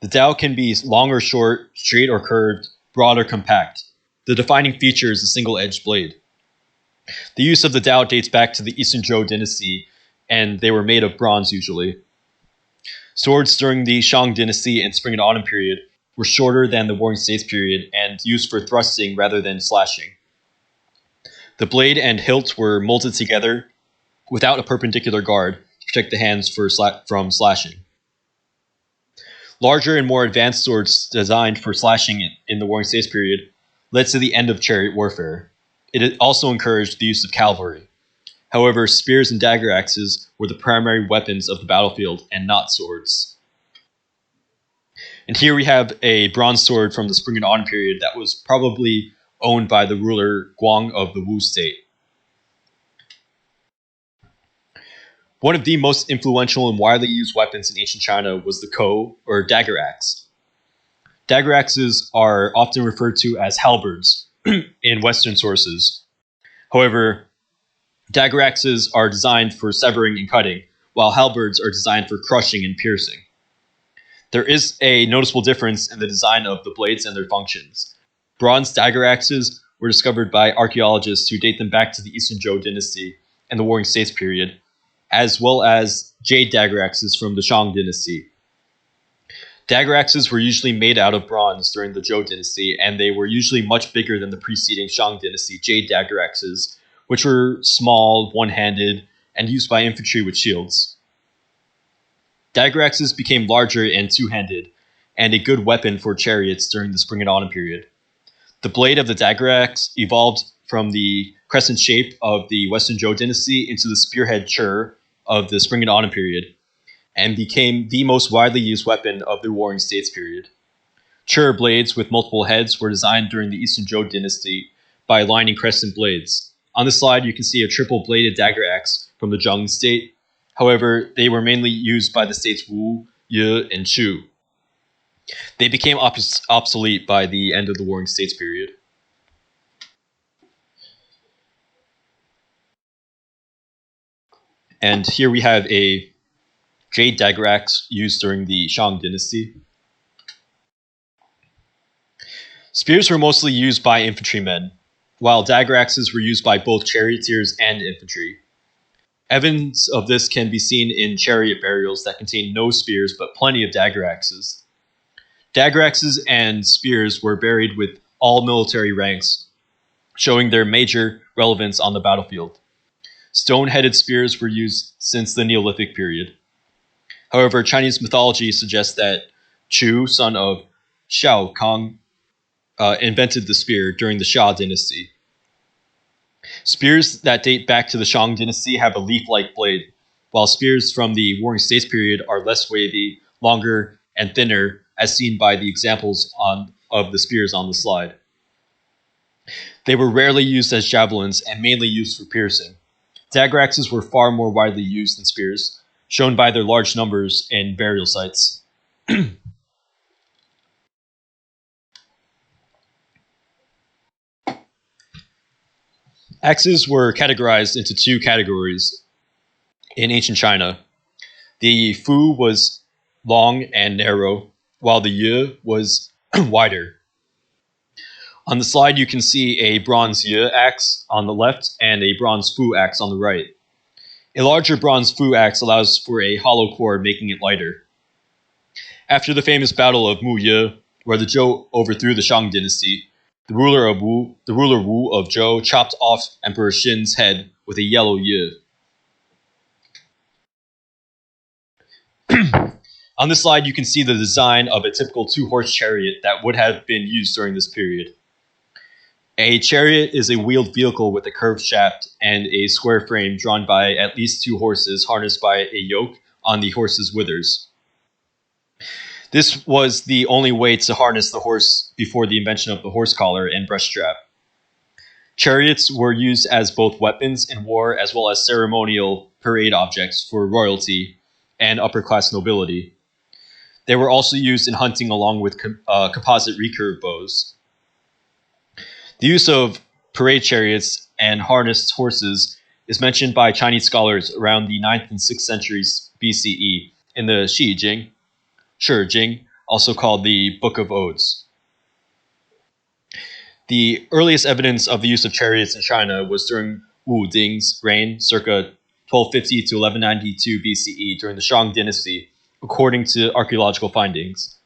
The Dao can be long or short, straight or curved, broad or compact. The defining feature is the single-edged blade. The use of the Dao dates back to the Eastern Joe Dynasty, and they were made of bronze usually. Swords during the Shang Dynasty and Spring and Autumn period were shorter than the Warring States period and used for thrusting rather than slashing. The blade and hilt were molded together without a perpendicular guard to protect the hands from slashing. Larger and more advanced swords designed for slashing in the Warring States period led to the end of chariot warfare. It also encouraged the use of cavalry. However, spears and dagger axes were the primary weapons of the battlefield and not swords. And here we have a bronze sword from the Spring and Autumn period that was probably owned by the ruler Guang of the Wu state. One of the most influential and widely used weapons in ancient China was the kou, or dagger axe. Dagger axes are often referred to as halberds in Western sources. However, dagger axes are designed for severing and cutting, while halberds are designed for crushing and piercing. There is a noticeable difference in the design of the blades and their functions. Bronze dagger axes were discovered by archaeologists who date them back to the Eastern Zhou Dynasty and the Warring States period, as well as jade dagger axes from the Shang Dynasty. Dagger axes were usually made out of bronze during the Zhou Dynasty, and they were usually much bigger than the preceding Shang Dynasty jade dagger axes, which were small, one-handed, and used by infantry with shields. Dagger axes became larger and two-handed, and a good weapon for chariots during the Spring and Autumn period. The blade of the dagger axe evolved from the crescent shape of the Western Joe Dynasty into the spearhead chur of the Spring and Autumn period, and became the most widely used weapon of the Warring States period. Chur blades with multiple heads were designed during the Eastern Zhou Dynasty by aligning crescent blades. On this slide, you can see a triple-bladed dagger axe from the Zheng state. However, they were mainly used by the states Wu, Ye, and Chu. They became obsolete by the end of the Warring States period. And here we have a Jade dagger axe used during the Shang Dynasty. Spears were mostly used by infantrymen, while dagger axes were used by both charioteers and infantry. Evidence of this can be seen in chariot burials that contain no spears but plenty of dagger axes. Dagger axes and spears were buried with all military ranks, showing their major relevance on the battlefield. Stone-headed spears were used since the Neolithic period. However, Chinese mythology suggests that Chu, son of Shao Kang, invented the spear during the Shah Dynasty. Spears that date back to the Shang Dynasty have a leaf-like blade, while spears from the Warring States period are less wavy, longer, and thinner, as seen by the examples of the spears on the slide. They were rarely used as javelins and mainly used for piercing. Dagger axes were far more widely used than spears, shown by their large numbers in burial sites. Axes were categorized into two categories in ancient China. The fu was long and narrow, while the ye was wider. On the slide, you can see a bronze ye axe on the left and a bronze fu axe on the right. A larger bronze fu axe allows for a hollow core, making it lighter. After the famous Battle of Muye, where the Zhou overthrew the Shang Dynasty, the ruler Wu of Zhou chopped off Emperor Xin's head with a yellow ye. On this slide, you can see the design of a typical two-horse chariot that would have been used during this period. A chariot is a wheeled vehicle with a curved shaft and a square frame drawn by at least two horses harnessed by a yoke on the horse's withers. This was the only way to harness the horse before the invention of the horse collar and breast strap. Chariots were used as both weapons in war as well as ceremonial parade objects for royalty and upper-class nobility. They were also used in hunting along with composite recurve bows. The use of parade chariots and harnessed horses is mentioned by Chinese scholars around the 9th and 6th centuries BCE in the Shi Jing, also called the Book of Odes. The earliest evidence of the use of chariots in China was during Wu Ding's reign, circa 1250 to 1192 BCE, during the Shang Dynasty, according to archaeological findings.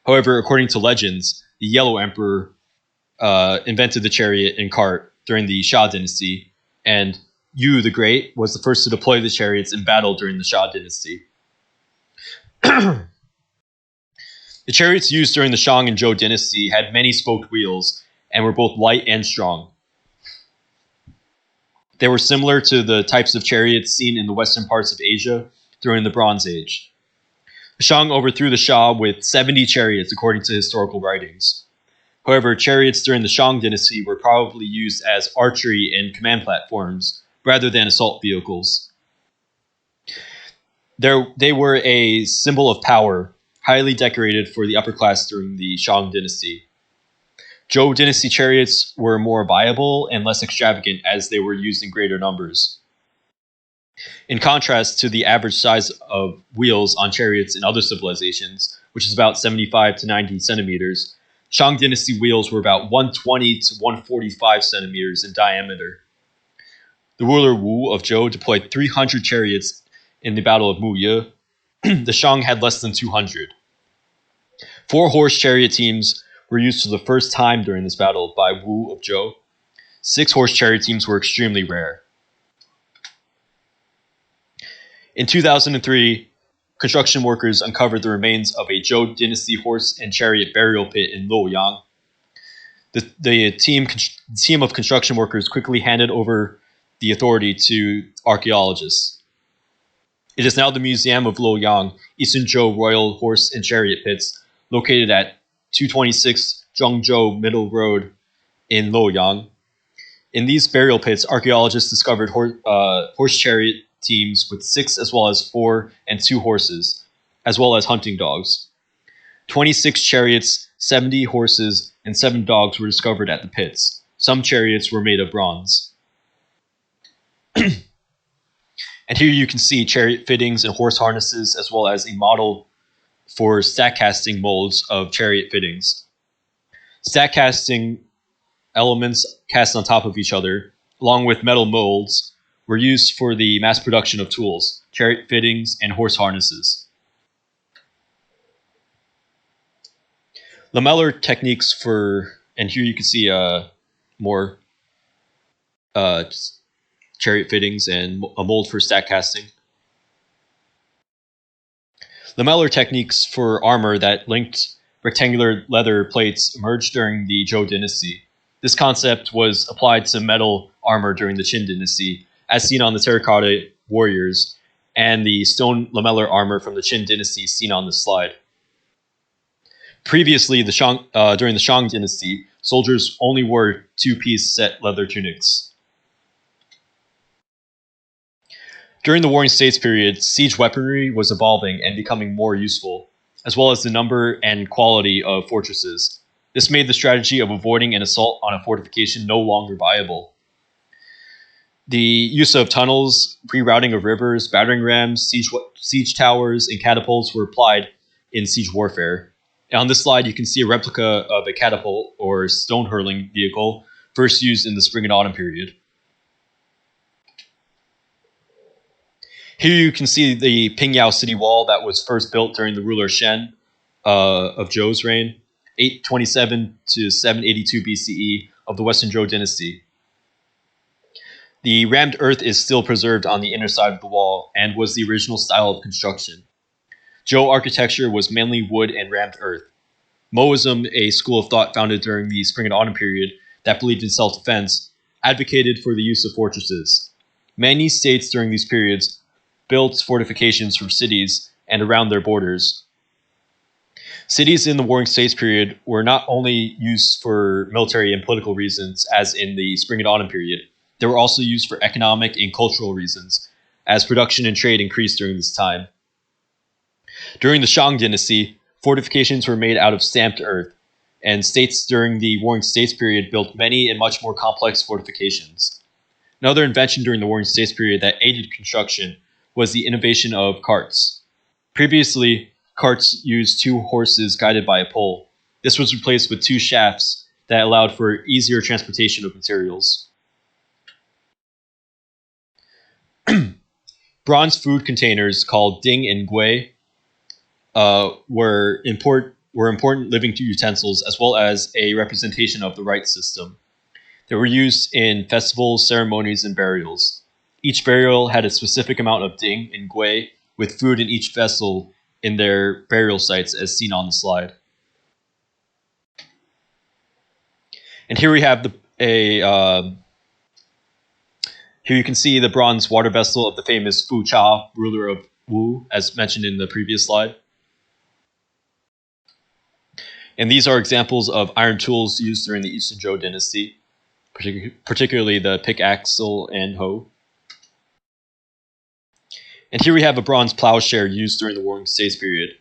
However, according to legends, the Yellow Emperor invented the chariot and cart during the Shah Dynasty, and Yu the Great was the first to deploy the chariots in battle during the Shah Dynasty. The chariots used during the Shang and Zhou Dynasty had many spoked wheels and were both light and strong. They were similar to the types of chariots seen in the western parts of Asia during the Bronze Age. The Shang overthrew the Shah with 70 chariots according to historical writings. However, chariots during the Shang Dynasty were probably used as archery and command platforms rather than assault vehicles. They were a symbol of power, highly decorated for the upper class during the Shang Dynasty. Zhou Dynasty chariots were more viable and less extravagant as they were used in greater numbers. In contrast to the average size of wheels on chariots in other civilizations, which is about 75 to 90 centimeters, Shang Dynasty wheels were about 120 to 145 centimeters in diameter. The ruler Wu of Zhou deployed 300 chariots in the Battle of Muye. The Shang had less than 200. 4 horse chariot teams were used for the first time during this battle by Wu of Zhou. 6 horse chariot teams were extremely rare. In 2003, construction workers uncovered the remains of a Zhou Dynasty horse and chariot burial pit in Luoyang. The team of construction workers quickly handed over the authority to archaeologists. It is now the Museum of Luoyang, Eastern Zhou Royal Horse and Chariot Pits, located at 226 Zhengzhou Middle Road in Luoyang. In these burial pits, archaeologists discovered horse chariot teams with 6 as well as 4 and 2 horses, as well as hunting dogs. 26 chariots, 70 horses, and 7 dogs were discovered at the pits. Some chariots were made of bronze. And here you can see chariot fittings and horse harnesses, as well as a model for stack casting molds of chariot fittings. Stack casting elements cast on top of each other, along with metal molds, were used for the mass production of tools, chariot fittings, and horse harnesses. Lamellar techniques and here you can see more chariot fittings and a mold for stack casting. Lamellar techniques for armor that linked rectangular leather plates emerged during the Zhou Dynasty. This concept was applied to metal armor during the Qin Dynasty, as seen on the terracotta warriors, and the stone lamellar armor from the Qin Dynasty seen on this slide. Previously, during the Shang Dynasty, soldiers only wore 2-piece set leather tunics. During the Warring States period, siege weaponry was evolving and becoming more useful, as well as the number and quality of fortresses. This made the strategy of avoiding an assault on a fortification no longer viable. The use of tunnels, rerouting of rivers, battering rams, siege towers, and catapults were applied in siege warfare. And on this slide, you can see a replica of a catapult or stone hurling vehicle first used in the spring and autumn period. Here you can see the Pingyao city wall that was first built during the ruler Shen of Zhou's reign, 827 to 782 BCE of the Western Joe Dynasty. The rammed earth is still preserved on the inner side of the wall and was the original style of construction. Zhou architecture was mainly wood and rammed earth. Moism, a school of thought founded during the spring and autumn period that believed in self-defense, advocated for the use of fortresses. Many states during these periods built fortifications from cities and around their borders. Cities in the Warring States period were not only used for military and political reasons, as in the spring and autumn period, they were also used for economic and cultural reasons, as production and trade increased during this time. During the Shang Dynasty, fortifications were made out of stamped earth, and states during the Warring States period built many and much more complex fortifications. Another invention during the Warring States period that aided construction was the innovation of carts. Previously, carts used 2 horses guided by a pole. This was replaced with 2 shafts that allowed for easier transportation of materials. Bronze food containers called ding and gui were important living utensils, as well as a representation of the right system. They were used in festivals, ceremonies, and burials. Each burial had a specific amount of ding and gui, with food in each vessel in their burial sites, as seen on the slide. And here we have here you can see the bronze water vessel of the famous Fu Cha, ruler of Wu, as mentioned in the previous slide. And these are examples of iron tools used during the Eastern Zhou Dynasty, particularly the pickaxe and hoe. And here we have a bronze plowshare used during the Warring States period.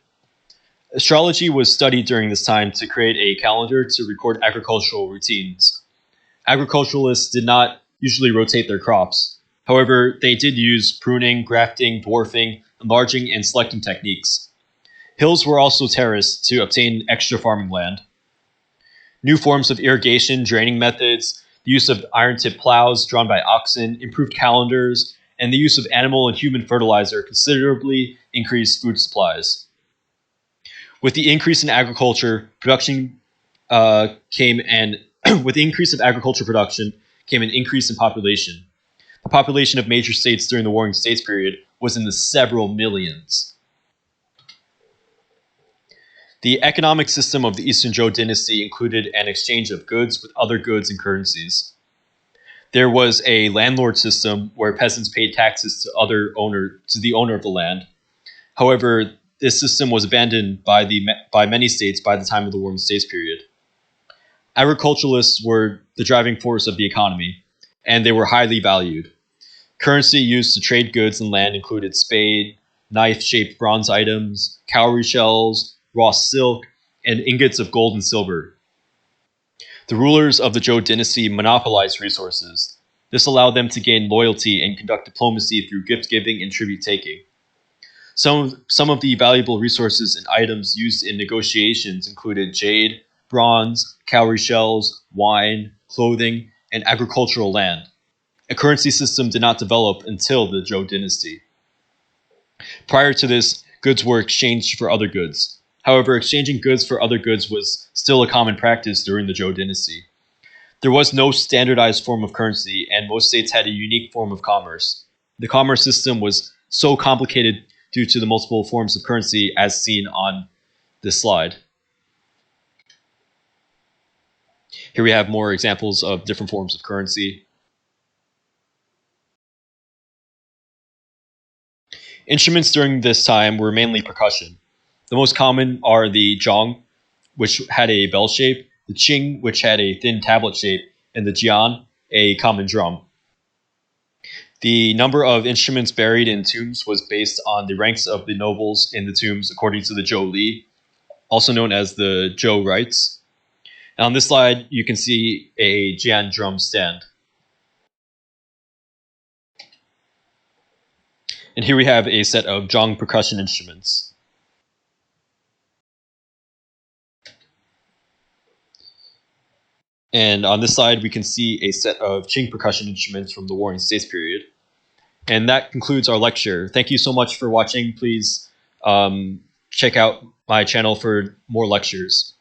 Astrology was studied during this time to create a calendar to record agricultural routines. Agriculturalists did not usually rotate their crops. However, they did use pruning, grafting, dwarfing, enlarging, and selecting techniques. Hills were also terraced to obtain extra farming land. New forms of irrigation, draining methods, the use of iron-tipped plows drawn by oxen, improved calendars, and the use of animal and human fertilizer considerably increased food supplies. With the increase in agriculture production with the increase of agriculture production came an increase in population. The population of major states during the Warring States period was in the several millions. The economic system of the Eastern Zhou Dynasty included an exchange of goods with other goods and currencies. There was a landlord system where peasants paid taxes to the owner of the land. However, this system was abandoned by many states by the time of the Warring States period. Agriculturalists were the driving force of the economy. and they were highly valued. Currency used to trade goods and land included spade, knife-shaped bronze items, cowrie shells, raw silk, and ingots of gold and silver. The rulers of the Zhou Dynasty monopolized resources. This allowed them to gain loyalty and conduct diplomacy through gift-giving and tribute-taking. Some of the valuable resources and items used in negotiations included jade, bronze, cowrie shells, wine, clothing, and agricultural land. A currency system did not develop until the Zhou Dynasty. Prior to this, goods were exchanged for other goods. However, exchanging goods for other goods was still a common practice during the Zhou Dynasty. There was no standardized form of currency, and most states had a unique form of commerce. The commerce system was so complicated due to the multiple forms of currency as seen on this slide. Here we have more examples of different forms of currency. Instruments during this time were mainly percussion. The most common are the zhang, which had a bell shape, the qing, which had a thin tablet shape, and the jian, a common drum. The number of instruments buried in tombs was based on the ranks of the nobles in the tombs according to the Zhou Li, also known as the Zhou rites. And on this slide, you can see a jian drum stand. And here we have a set of zhang percussion instruments. And on this side, we can see a set of Qing percussion instruments from the Warring States period. And that concludes our lecture. Thank you so much for watching. Please check out my channel for more lectures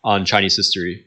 on Chinese history.